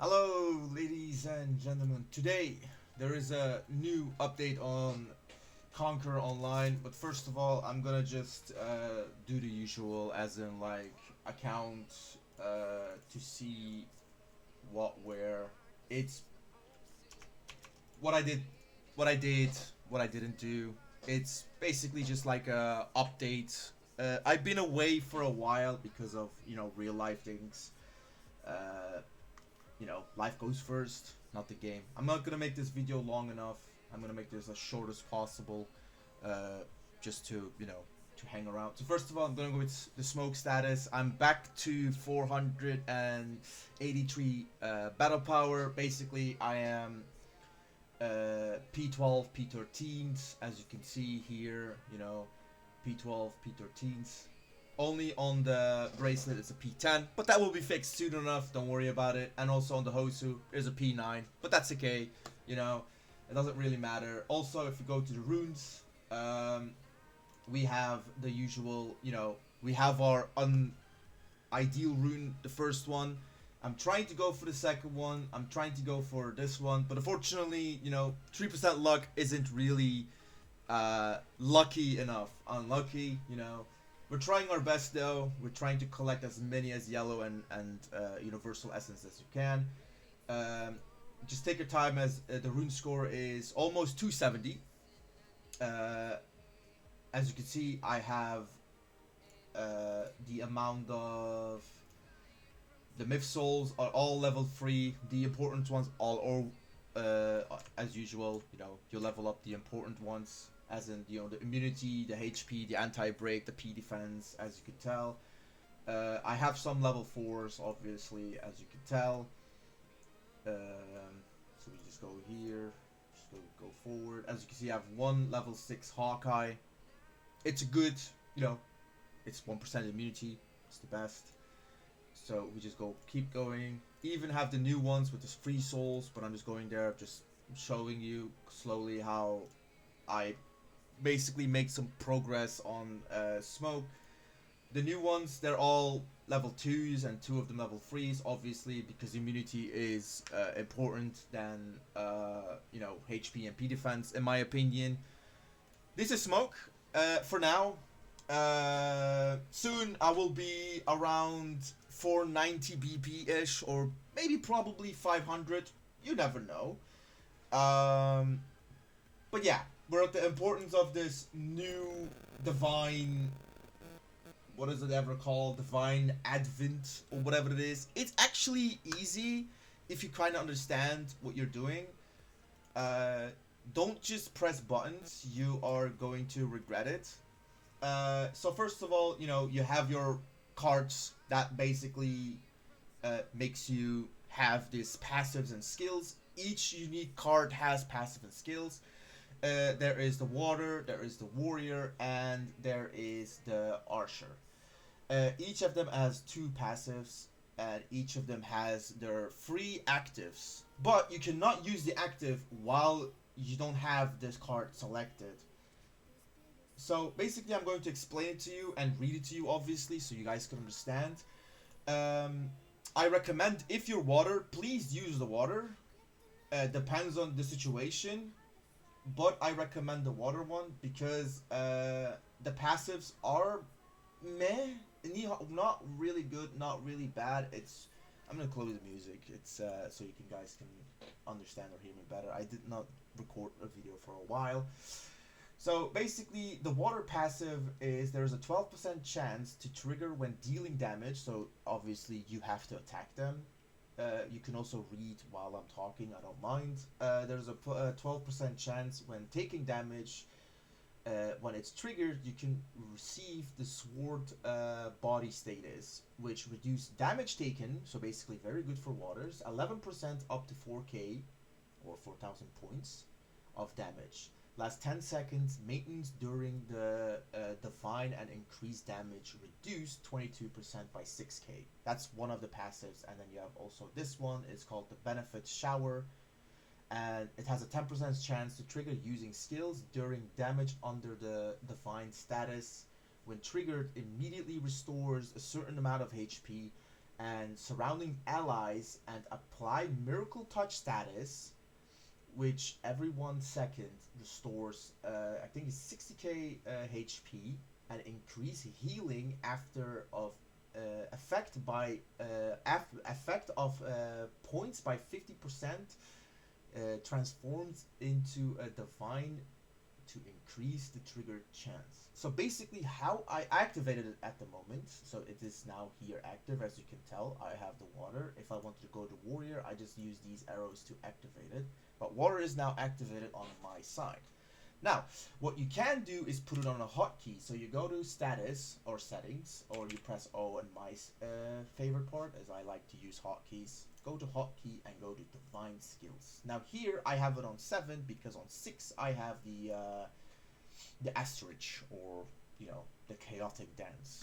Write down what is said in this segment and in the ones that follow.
Hello, ladies and gentlemen. Today there is a new update on Conquer Online, but first of all, I'm gonna just do the usual, as in like account to see what where it's what I did, what I did, what I didn't do. It's basically just like a update. I've been away for a while because of real life things. Uh, Life goes first, not the game. I'm not gonna make this video long enough. I'm gonna make this as short as possible, uh, just to to hang around. So first of all, I'm gonna go with the smoke status. I'm back to 483 battle power. Basically, I am P12, P13s, as you can see here. P12, P13s. Only on the bracelet it's a P10, but that will be fixed soon enough. Don't worry about it. And also on the Hosu, there's a P9, but that's okay. You know, it doesn't really matter. Also, if we go to the runes, we have the usual. We have our ideal rune, the first one. I'm trying to go for the second one. I'm trying to go for this one, but unfortunately, 3% luck isn't really lucky enough. Unlucky, we're trying our best though. We're trying to collect as many as yellow and universal essence as you can. Um, just take your time, as the rune score is almost 270. Uh, as you can see, I have the amount of the myth souls are all level 3. The important ones all as usual. You level up the important ones, as in the immunity, the HP, the anti-break, the P defense, as you could tell. I have some level 4s, obviously, as you could tell. So we just go here, just go forward. As you can see, I have one level 6 Hawkeye. It's a good, you know, it's 1% immunity. It's the best. So we just keep going. Even have the new ones with the free souls, but I'm just going there, just showing you slowly how I basically make some progress on smoke. The new ones, they're all level 2s and 2 of them level 3s, obviously, because immunity is important than HP and P defense, in my opinion. This is smoke for now. Soon I will be around 490 BP ish, or maybe probably 500. You never know. Um, but yeah, we're at the importance of this new divine. What is it ever called? Divine Advent or whatever it is. It's actually easy if you kind of understand what you're doing. Uh, don't just press buttons. You are going to regret it. So first of all, you have your cards that basically makes you have these passives and skills. Each unique card has passive and skills. There is the water, there is the warrior, and there is the archer. Each of them has two passives, and each of them has their free actives. But you cannot use the active while you don't have this card selected. So basically, I'm going to explain it to you and read it to you, obviously, so you guys can understand. Um, I recommend, if you're water, please use the water. Depends on the situation, but I recommend the water one because the passives are meh, not really good, not really bad. I'm gonna close the music. It's so you guys can understand or hear me better. I did not record a video for a while. So basically, the water passive is there's a 12% chance to trigger when dealing damage. So obviously you have to attack them. You can also read while I'm talking. I don't mind. There's a 12% chance when taking damage. When it's triggered, you can receive the sword body status, which reduce damage taken. So basically, very good for waters. 11% up to 4k or 4,000 points of damage. Last 10 seconds, maintenance during the divine and increased damage reduced 22% by 6k. That's one of the passives. And then you have also this one. It's called the benefit shower. And it has a 10% chance to trigger using skills during damage under the divine status. When triggered, immediately restores a certain amount of HP and surrounding allies and apply Miracle Touch status, which every 1 second restores, I think it's 60k HP, and increase healing after of effect by effect of points by 50%, transforms into a divine to increase the trigger chance. So basically how I activated it at the moment, so it is now here active. As you can tell, I have the water. If I wanted to go to warrior, I just use these arrows to activate it. But water is now activated on my side. Now, what you can do is put it on a hotkey. So you go to status or settings, or you press O on my favorite part, as I like to use hotkeys. Go to hotkey and go to divine skills. Now here I have it on 7 because on 6 I have the asterisk, or the chaotic dance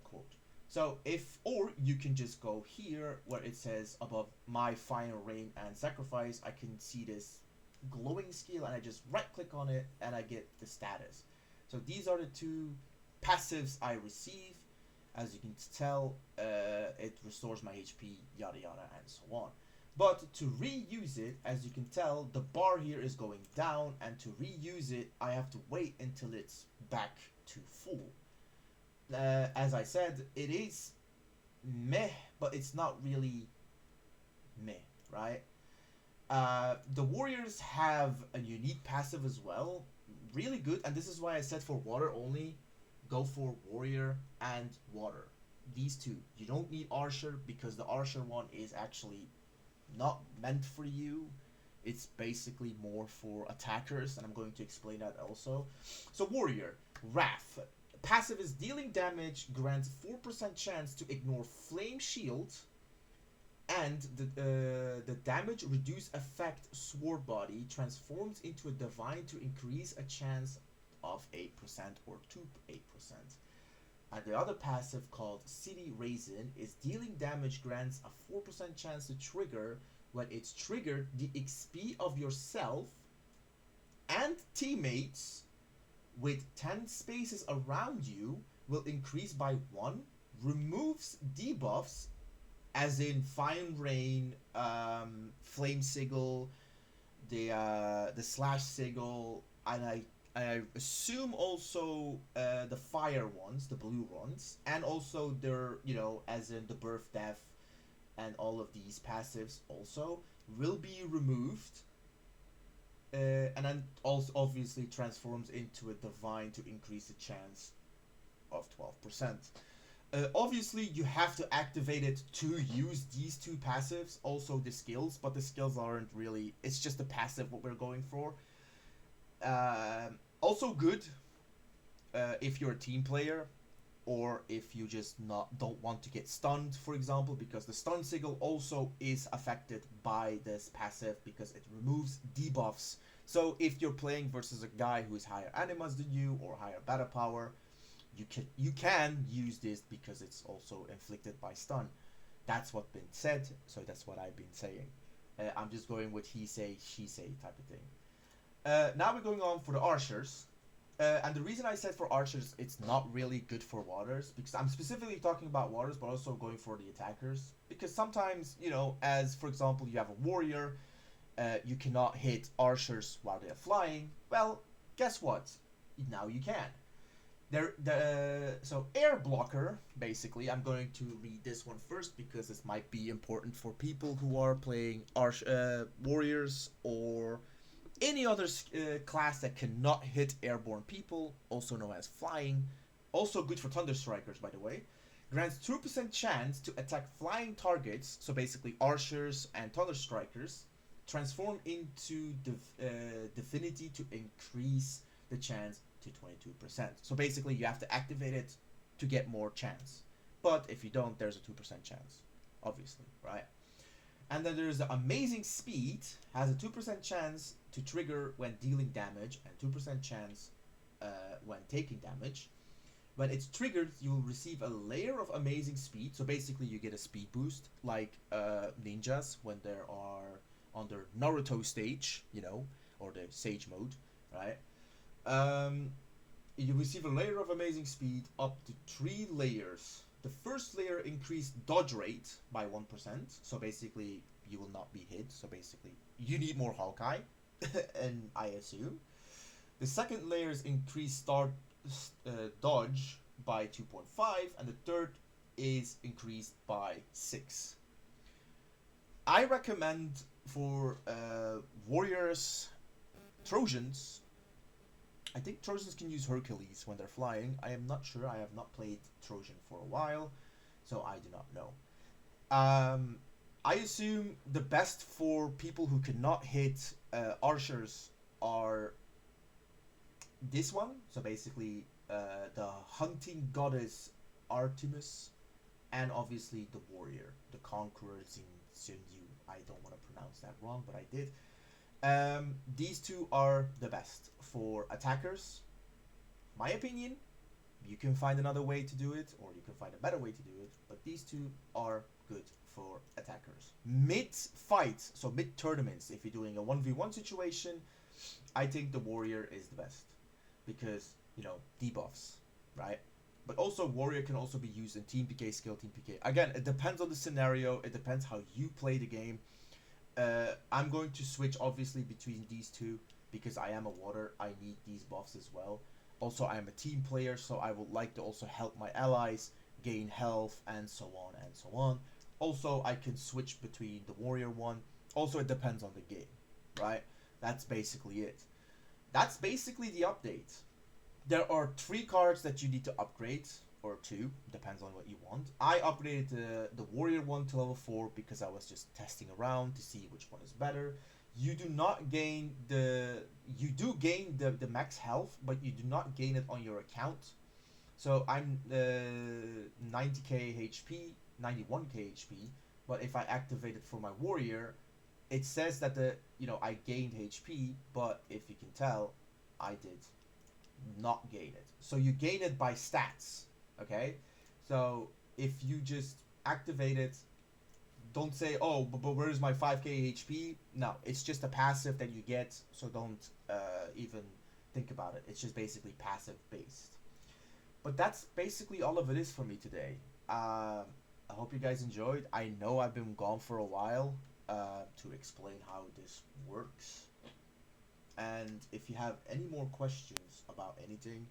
quote. So or you can just go here where it says above my final rain and sacrifice. I can see this glowing skill, and I just right click on it and I get the status. So these are the two passives I receive. As you can tell, it restores my HP, yada yada, and so on. But to reuse it, as you can tell, the bar here is going down, and to reuse it, I have to wait until it's back to full. As I said, it is meh, but it's not really meh, right? The warriors have a unique passive as well, really good, and this is why I said for water only, go for warrior and water. These two. You don't need archer, because the archer one is actually not meant for you. It's basically more for attackers, and I'm going to explain that also. So warrior, Wrath. Passive is dealing damage, grants 4% chance to ignore flame shield, and the damage reduce effect sword body transforms into a divine to increase a chance of 8% or to 8%. And the other passive, called City Raisin, is dealing damage, grants a 4% chance to trigger. When it's triggered, the XP of yourself and teammates with 10 spaces around you will increase by 1, removes debuffs, as in Fine Rain, Flame Sigil, the Slash Sigil, and I assume also the fire ones, the blue ones, and also their, as in the birth, death, and all of these passives also will be removed, and then also obviously transforms into a divine to increase the chance of 12%. Obviously, you have to activate it to use these two passives, also the skills, but the skills aren't really, it's just a passive what we're going for. Also good if you're a team player, or if you just don't want to get stunned, for example, because the stun sigil also is affected by this passive because it removes debuffs. So if you're playing versus a guy who is higher animas than you or higher battle power, you can use this because it's also inflicted by stun. That's what's been said, so that's what I've been saying. I'm just going with he say, she say type of thing. Now we're going on for the archers. And the reason I said for archers it's not really good for waters, because I'm specifically talking about waters, but also going for the attackers. Because sometimes, as for example, you have a warrior, you cannot hit archers while they're flying. Well, guess what? Now you can. So air blocker, basically, I'm going to read this one first because this might be important for people who are playing warriors or any other class that cannot hit airborne people, also known as flying. Also good for thunder strikers, by the way. Grants 2% chance to attack flying targets, so basically archers and thunder strikers, transform into Divinity to increase the chance to 22%. So basically you have to activate it to get more chance. But if you don't, there's a 2% chance, obviously, right? And then there's the Amazing Speed, has a 2% chance to trigger when dealing damage, and 2% chance when taking damage. When it's triggered, you'll receive a layer of Amazing Speed, so basically you get a speed boost, like ninjas when they are on their Naruto stage, or the Sage mode, right? You receive a layer of Amazing Speed, up to 3 layers The first layer increased dodge rate by 1%. So basically, you will not be hit. So basically, you need more Hawkeye, and I assume. The second layer is increased dodge by 2.5, and the third is increased by 6. I recommend for warriors, Trojans. I think Trojans can use Hercules when they're flying. I am not sure. I have not played Trojan for a while, so I do not know. I assume the best for people who cannot hit archers are this one. So basically, the hunting goddess Artemis, and obviously the warrior, the conqueror xMtnDew. I don't want to pronounce that wrong, but I did. These two are the best for attackers. My opinion. You can find another way to do it, or you can find a better way to do it, but these two are good for attackers. Mid-fight, so mid-tournaments, if you're doing a 1v1 situation, I think the warrior is the best. Because, you know, debuffs, right? But also, warrior can also be used in Team PK, skill Team PK. Again, it depends on the scenario, it depends how you play the game. I'm going to switch, obviously, between these two, because I am a water, I need these buffs as well. Also, I am a team player, so I would like to also help my allies gain health and so on and so on. Also, I can switch between the warrior one. Also, it depends on the game, right? That's basically it. That's basically the update. There are 3 cards that you need to upgrade, or 2, depends on what you want. I upgraded the warrior one to level 4 because I was just testing around to see which one is better. You do not gain you do gain the max health, but you do not gain it on your account. So I'm 90k HP, 91k HP, but if I activate it for my warrior, it says that I gained HP, but if you can tell, I did not gain it. So you gain it by stats, okay? So if you just activate it, don't say, oh, but where's my 5k HP? No, it's just a passive that you get, so don't even think about it. It's just basically passive based. But that's basically all of it is for me today. I hope you guys enjoyed. I know I've been gone for a while to explain how this works. And if you have any more questions about anything,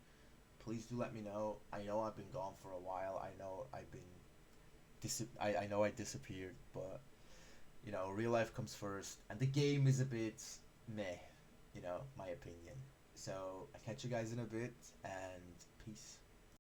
please do let me know. I know I've been gone for a while. I know I've been I know I disappeared, but real life comes first, and the game is a bit meh, my opinion. So I catch you guys in a bit, and peace.